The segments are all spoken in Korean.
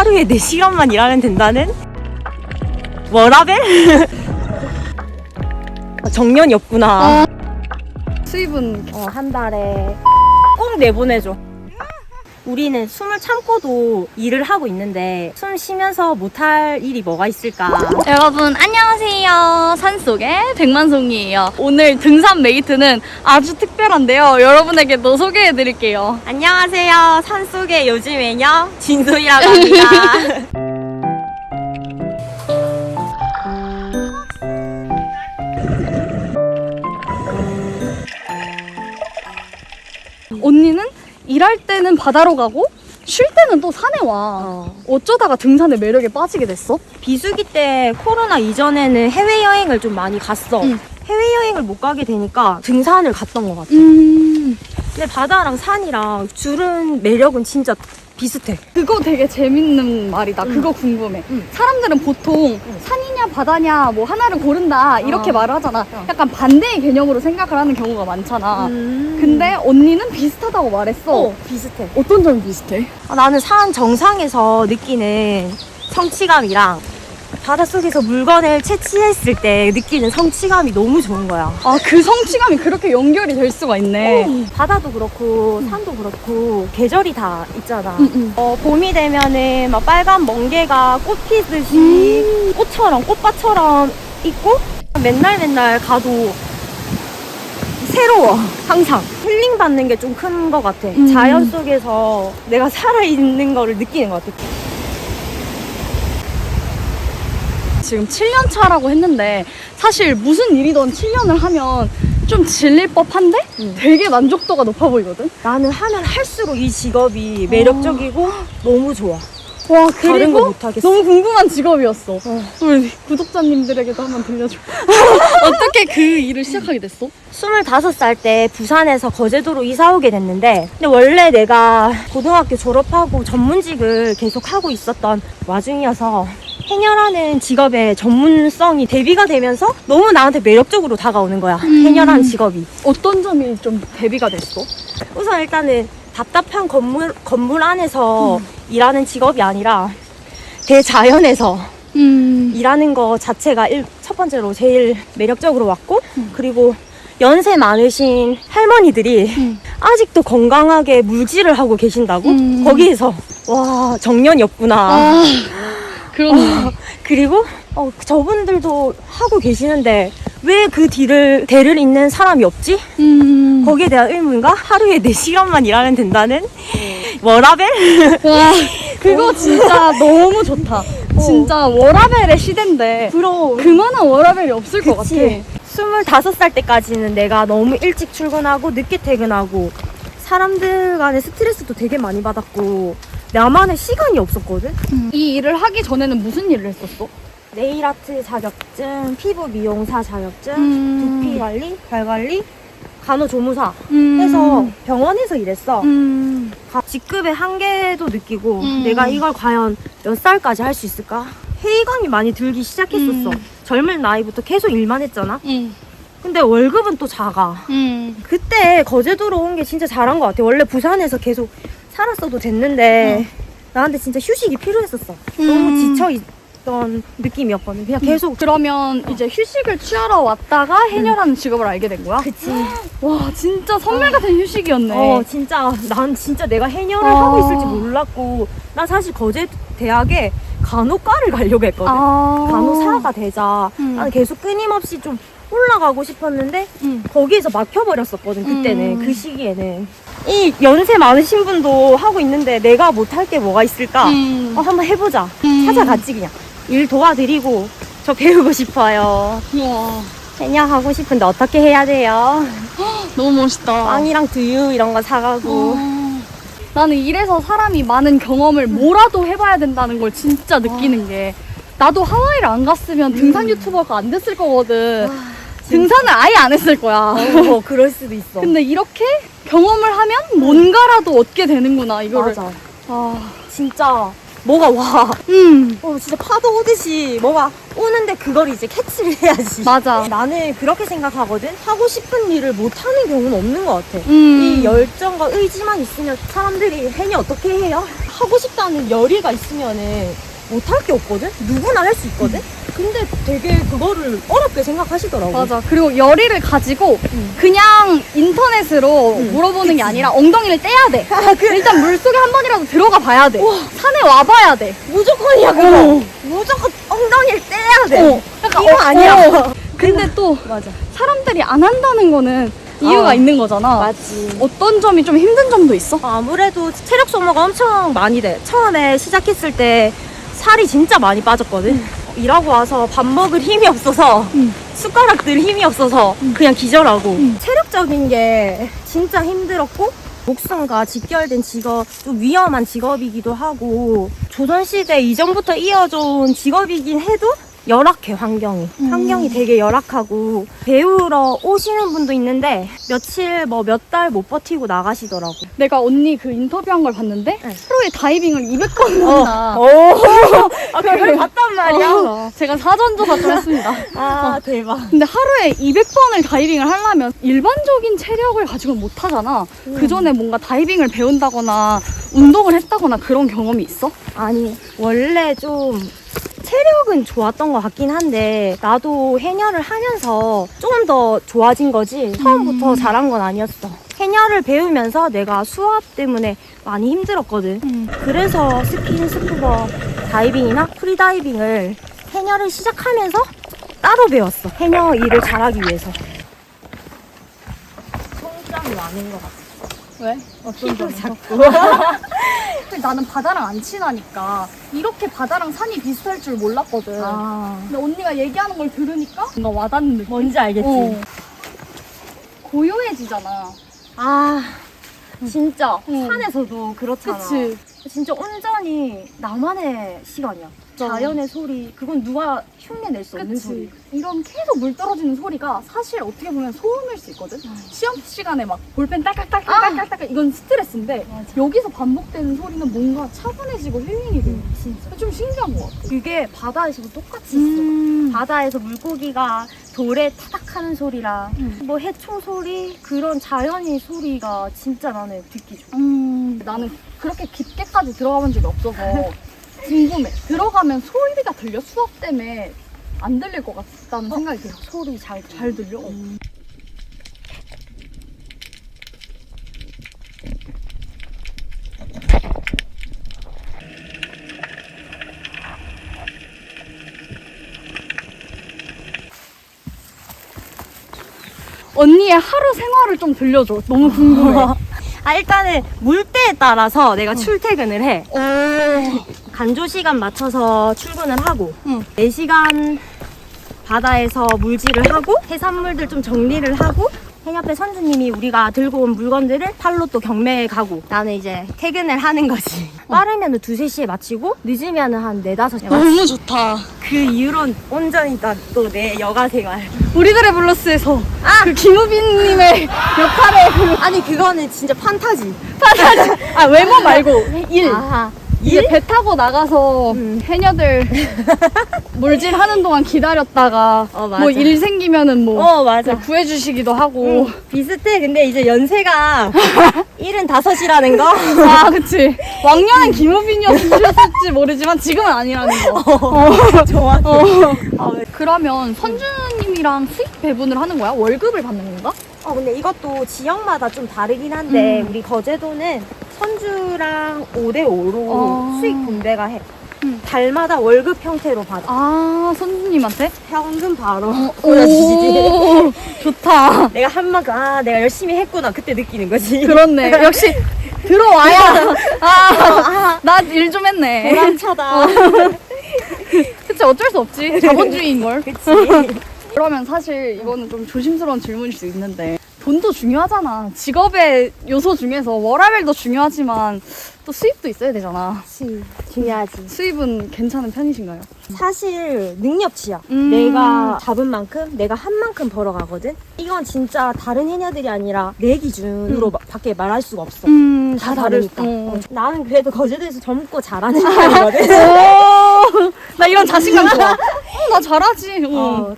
하루에 4시간만 일하면 된다는 워라벨? 정년이 없구나. 수입은 한 달에 꼭 내보내줘. 우리는 숨을 참고도 일을 하고 있는데 숨 쉬면서 못할 일이 뭐가 있을까? 여러분 안녕하세요. 산속의 백만송이에요. 오늘 등산 메이트는 아주 특별한데요. 여러분에게도 소개해드릴게요. 안녕하세요. 산속의 요즘 애녀 진솔이라고 합니다. 언니는 일할 때는 바다로 가고 쉴 때는 또 산에 와. 어쩌다가 등산의 매력에 빠지게 됐어? 비수기 때 코로나 이전에는 해외여행을 좀 많이 갔어. 응. 해외여행을 못 가게 되니까 등산을 갔던 것 같아. 근데 바다랑 산이랑 줄은 매력은 진짜 비슷해. 그거 되게 재밌는 말이다. 그거 궁금해. 사람들은 보통 산이냐 바다냐 뭐 하나를 고른다 이렇게 말을 하잖아. 약간 반대의 개념으로 생각을 하는 경우가 많잖아. 근데 언니는 비슷하다고 말했어. 비슷해. 어떤 점이 비슷해? 나는 산 정상에서 느끼는 성취감이랑 바닷속에서 물건을 채취했을 때 느끼는 성취감이 너무 좋은 거야. 아, 그 성취감이 그렇게 연결이 될 수가 있네. 바다도 그렇고 산도 그렇고 계절이 다 있잖아. 응. 봄이 되면은 막 빨간 멍게가 꽃 피듯이 꽃처럼 꽃밭처럼 있고 맨날 가도 새로워. 항상 힐링 받는 게 좀 큰 것 같아. 자연 속에서 내가 살아있는 거를 느끼는 것 같아. 지금 7년 차라고 했는데 사실 무슨 일이든 7년을 하면 좀 질릴 법한데 되게 만족도가 높아 보이거든? 나는 하면 할수록 이 직업이 매력적이고 너무 좋아. 와, 다른 거 그리고 못하겠어. 너무 궁금한 직업이었어. 우리 구독자님들에게도 한번 들려줘. 어떻게 그 일을 시작하게 됐어? 25살 때 부산에서 거제도로 이사 오게 됐는데, 근데 원래 내가 고등학교 졸업하고 전문직을 계속 하고 있었던 와중이어서 해녀라는 직업의 전문성이 대비가 되면서 너무 나한테 매력적으로 다가오는 거야. 해녀라는 직업이. 어떤 점이 좀 대비가 됐어? 우선 일단은 답답한 건물 안에서 일하는 직업이 아니라 대자연에서 일하는 거 자체가 첫 번째로 제일 매력적으로 왔고, 그리고 연세 많으신 할머니들이 아직도 건강하게 물질을 하고 계신다고? 거기에서 와, 정년이 없구나. 그러네. 그리고 저분들도 하고 계시는데 왜 그 대를 잇는 사람이 없지? 거기에 대한 의문과 하루에 4시간만 일하면 된다는 워라벨? 와, 그거 진짜 너무 좋다. 진짜 워라벨의 시대인데 부러워. 그만한 워라벨이 없을 것 같아. 25살 때까지는 내가 너무 일찍 출근하고 늦게 퇴근하고 사람들 간의 스트레스도 되게 많이 받았고 나만의 시간이 없었거든? 이 일을 하기 전에는 무슨 일을 했었어? 네일아트 자격증, 피부 미용사 자격증, 두피 관리, 발 관리, 간호조무사 해서 병원에서 일했어. 직급의 한계도 느끼고 내가 이걸 과연 몇 살까지 할 수 있을까? 회의감이 많이 들기 시작했었어. 젊은 나이부터 계속 일만 했잖아. 근데 월급은 또 작아. 그때 거제도로 온 게 진짜 잘한 것 같아. 원래 부산에서 계속 살았어도 됐는데 나한테 진짜 휴식이 필요했었어. 너무 지쳐있던 느낌이었거든. 그냥 계속. 그러면 이제 휴식을 취하러 왔다가 해녀라는 직업을 알게 된 거야? 그치. 와, 진짜 선물 같은 휴식이었네. 진짜 난 진짜 내가 해녀를 하고 있을지 몰랐고 난 사실 거제 대학에 간호과를 가려고 했거든. 간호사가 되자. 나는 계속 끊임없이 좀 올라가고 싶었는데 거기에서 막혀버렸었거든. 그때는 그 시기에는 이 연세 많으신 분도 하고 있는데 내가 못할 게 뭐가 있을까? 한번 해보자. 찾아갔지 그냥. 일 도와드리고 저 배우고 싶어요. 우와, 해녀 하고 싶은데 어떻게 해야 돼요? 너무 멋있다. 빵이랑 두유 이런 거 사가고. 나는 이래서 사람이 많은 경험을 뭐라도 해봐야 된다는 걸 진짜 느끼는 게, 나도 하와이를 안 갔으면 등산 유튜버가 안 됐을 거거든. 등산을 아예 안 했을 거야. 그럴 수도 있어. 근데 이렇게 경험을 하면 뭔가라도 얻게 되는구나, 이거를. 맞아. 진짜 뭐가 와. 진짜 파도 오듯이 뭐가 오는데 그걸 이제 캐치를 해야지. 맞아. 나는 그렇게 생각하거든. 하고 싶은 일을 못하는 경우는 없는 것 같아. 음. 이 열정과 의지만 있으면 사람들이 해녀 어떻게 해요? 하고 싶다는 열의가 있으면은 못할 게 없거든? 누구나 할 수 있거든? 근데 되게 그거를 어렵게 생각하시더라고. 맞아. 그리고 열의를 가지고 그냥 인터넷으로 물어보는 게 아니라 엉덩이를 떼야 돼. 일단 물속에 한 번이라도 들어가 봐야 돼. 산에 와봐야 돼. 무조건이야, 그거. 무조건 엉덩이를 떼야 돼. 약간 이거 아니야. 근데 또 맞아. 사람들이 안 한다는 거는 이유가 있는 거잖아. 맞지. 어떤 점이 좀 힘든 점도 있어? 아무래도 체력 소모가 엄청 많이 돼. 처음에 시작했을 때 살이 진짜 많이 빠졌거든. 일하고 와서 밥 먹을 힘이 없어서 숟가락 들 힘이 없어서 그냥 기절하고 체력적인 게 진짜 힘들었고 목숨과 직결된 직업, 좀 위험한 직업이기도 하고 조선시대 이전부터 이어져 온 직업이긴 해도 열악해. 환경이 되게 열악하고 배우러 오시는 분도 있는데 며칠 몇 달 못 버티고 나가시더라고. 내가 언니 그 인터뷰한 걸 봤는데 네. 하루에 다이빙을 200번 한다. 그걸 봤단 말이야. 제가 사전조사 좀 했습니다. 아 대박. 근데 하루에 200번을 다이빙을 하려면 일반적인 체력을 가지고는 못 하잖아. 그 전에 뭔가 다이빙을 배운다거나 운동을 했다거나 그런 경험이 있어? 아니 원래 좀 체력은 좋았던 것 같긴 한데 나도 해녀를 하면서 조금 더 좋아진 거지 처음부터 잘한 건 아니었어. 해녀를 배우면서 내가 수압 때문에 많이 힘들었거든. 그래서 스킨, 스쿠버 다이빙이나 프리다이빙을 해녀를 시작하면서 따로 배웠어. 해녀 일을 잘하기 위해서. 손땀이 많은 것 같아. 왜? 피부 작고. 근데 나는 바다랑 안 친하니까 이렇게 바다랑 산이 비슷할 줄 몰랐거든. 근데 언니가 얘기하는 걸 들으니까 뭔가 와닿는 느낌? 뭔지 알겠지? 고요해지잖아. 진짜 응. 산에서도 그렇잖아. 그치? 진짜 온전히 나만의 시간이야. 자연의 소리, 그건 누가 흉내낼 수 없는 소리. 이런 계속 물 떨어지는 소리가 사실 어떻게 보면 소음일 수 있거든? 시험 시간에 막 볼펜 딸깍딸깍 이건 스트레스인데 여기서 반복되는 소리는 뭔가 차분해지고 힐링이 돼. 진짜. 좀 신기한 것 같아. 그게 바다에서도 똑같이 있어. 바다에서 물고기가 돌에 타닥하는 소리랑 뭐 해초 소리, 그런 자연의 소리가 진짜 나는 듣기 좋아. 나는 그렇게 깊게까지 들어가본 적이 없어서 궁금해. 들어가면 소리가 들려? 수업 때문에 안 들릴 것 같다는 생각이 들어. 소리 잘 들려. 잘 들려? 언니의 하루 생활을 좀 들려줘. 너무 궁금해. 일단은 물때에 따라서 내가 출퇴근을 해. 간조 시간 맞춰서 출근을 하고 4시간 바다에서 물질을 하고 해산물들 좀 정리를 하고 해녀배 선주님이 우리가 들고 온 물건들을 팔로 또 경매에 가고 나는 이제 퇴근을 하는 거지. 빠르면 2-3시에 마치고 늦으면 한 4-5시에 마치고. 너무 좋다. 그 이후로는 온전히 또 내 여가 생활. 우리들의 블루스에서 그 김우빈님의 역할에 아니 그거는 진짜 판타지. 외모 말고 일. 이제 일? 배 타고 나가서 해녀들 물질하는 동안 기다렸다가 맞아. 뭐 일 생기면은 뭐 맞아. 구해주시기도 하고. 비슷해. 근데 이제 연세가 75이라는 거. 그치. 왕년엔 김우빈이었을지 모르지만 지금은 아니라는 거. 정확해. 그러면 선주님이랑 수익 배분을 하는 거야? 월급을 받는 건가? 근데 이것도 지역마다 좀 다르긴 한데 우리 거제도는 선주랑 5대5로 수익 분배가 해. 달마다 월급 형태로 받아. 선주님한테? 현금 바로 보여주시지. 오, 좋다. 내가 한 만큼 내가 열심히 했구나 그때 느끼는 거지. 그렇네. 역시 들어와야 나 일 좀 했네. 보람차다. 그치, 어쩔 수 없지. 자본주의인걸. 그치. 그러면 사실 이거는 좀 조심스러운 질문일 수 있는데 돈도 중요하잖아. 직업의 요소 중에서 워라밸도 중요하지만 또 수입도 있어야 되잖아. 그치. 중요하지. 수입은 괜찮은 편이신가요? 사실 능력치야. 내가 잡은 만큼 내가 한 만큼 벌어가거든. 이건 진짜 다른 해녀들이 아니라 내 기준으로 밖에 말할 수가 없어. 다 다르니까. 나는 그래도 거제도에서 젊고 잘하는 편이거든. 나 이런 자신감 좋아. 나 잘하지.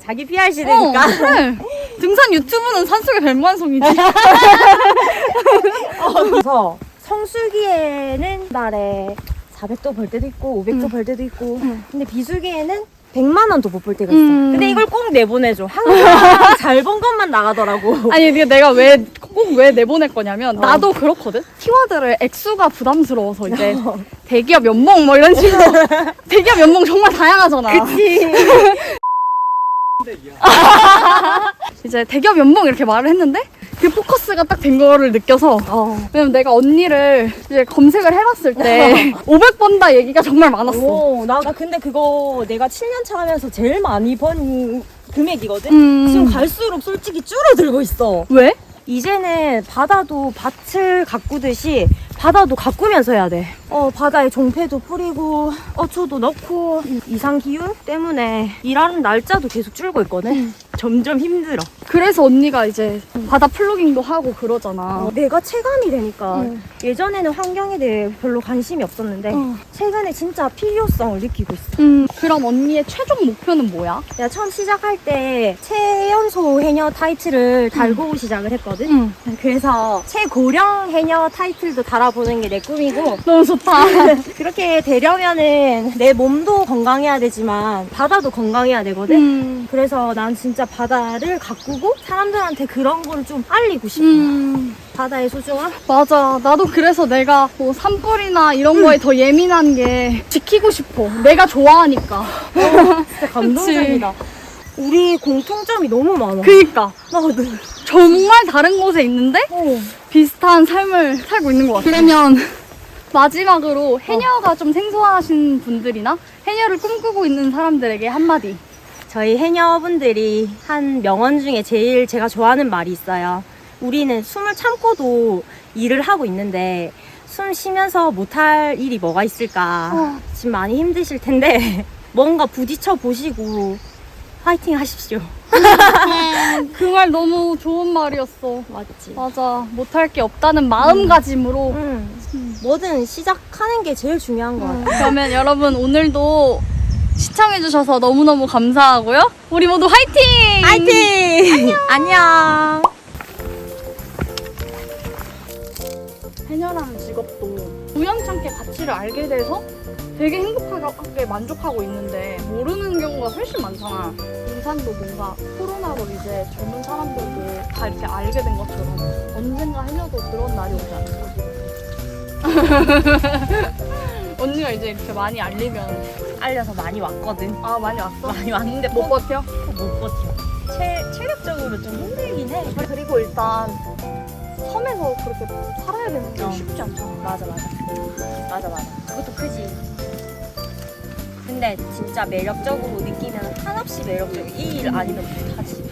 자기 PR 시대니까. 그래. 등산 유튜브는 산속의 뱀관송이지. 그래서 성수기에는 달에 400도 벌 때도 있고 500도 벌 때도 있고 응. 근데 비수기에는 100만 원도 못 벌 때가 있어. 근데 이걸 꼭 내보내줘. 항상 잘 번 것만 나가더라고. 아니 내가 왜 꼭 왜 내보낼 거냐면 나도 그렇거든. 키워드를 액수가 부담스러워서 이제 대기업 연봉 뭐 이런 식으로 대기업 연봉 정말 다양하잖아. 그치. 이제 대기업 연봉 이렇게 말을 했는데 그 포커스가 딱 된 거를 느껴서 왜냐면 내가 언니를 이제 검색을 해봤을 때 500 번다 얘기가 정말 많았어. 오, 나 근데 그거 내가 7년 차 하면서 제일 많이 번 금액이거든? 지금 갈수록 솔직히 줄어들고 있어. 왜? 이제는 바다도 밭을 가꾸듯이 바다도 가꾸면서 해야 돼. 바다에 종패도 뿌리고 어초도 넣고 이상 기후 때문에 일하는 날짜도 계속 줄고 있거든. 점점 힘들어. 그래서 언니가 이제 바다 플로깅도 하고 그러잖아. 내가 체감이 되니까 예전에는 환경에 대해 별로 관심이 없었는데 최근에 진짜 필요성을 느끼고 있어. 그럼 언니의 최종 목표는 뭐야? 내가 처음 시작할 때 최연소 해녀 타이틀을 달고 시작을 했거든. 그래서 최고령 해녀 타이틀도 달아보는 게 내 꿈이고 너무 좋다. 그렇게 되려면은 내 몸도 건강해야 되지만 바다도 건강해야 되거든. 그래서 난 진짜 바다를 가꾸고 사람들한테 그런 거를 좀 알리고 싶어. 바다의 소중함? 맞아. 나도 그래서 내가 뭐 산불이나 이런 거에 더 예민한 게 지키고 싶어. 내가 좋아하니까. 진짜 감동적이다. 우리 공통점이 너무 많아. 그니까. 나도. 정말 다른 곳에 있는데 비슷한 삶을 살고 있는 것 같아. 그러면 마지막으로 해녀가 좀 생소하신 분들이나 해녀를 꿈꾸고 있는 사람들에게 한마디. 저희 해녀분들이 한 명언 중에 제일 제가 좋아하는 말이 있어요. 우리는 숨을 참고도 일을 하고 있는데 숨 쉬면서 못할 일이 뭐가 있을까. 지금 많이 힘드실 텐데 뭔가 부딪혀 보시고 화이팅 하십시오. 그 말 너무 좋은 말이었어. 맞지? 맞아. 못할 게 없다는 마음가짐으로. 뭐든 시작하는 게 제일 중요한 것 같아. 그러면 여러분 오늘도 시청해주셔서 너무너무 감사하고요. 우리 모두 화이팅! 화이팅! 안녕! 해녀라는 직업도 우연찮게 가치를 알게 돼서 되게 행복하게 만족하고 있는데 모르는 경우가 훨씬 많잖아. 등산도 뭔가 코로나로 이제 젊은 사람들도 다 이렇게 알게 된 것처럼 언젠가 해녀도 그런 날이 오지 않을까. 언니가 이제 이렇게 많이 알리면 알려서 많이 왔거든. 아 많이 왔어? 많이 왔는데 못 버텨? 못 버텨. 체력적으로 좀 힘들긴 해. 그리고 일단 섬에서 그렇게 살아야 되는 게 쉽지 않잖아. 맞아. 그것도 크지. 근데 진짜 매력적으로 느끼면 한없이 매력적이야. 이 일 아니면 못하지.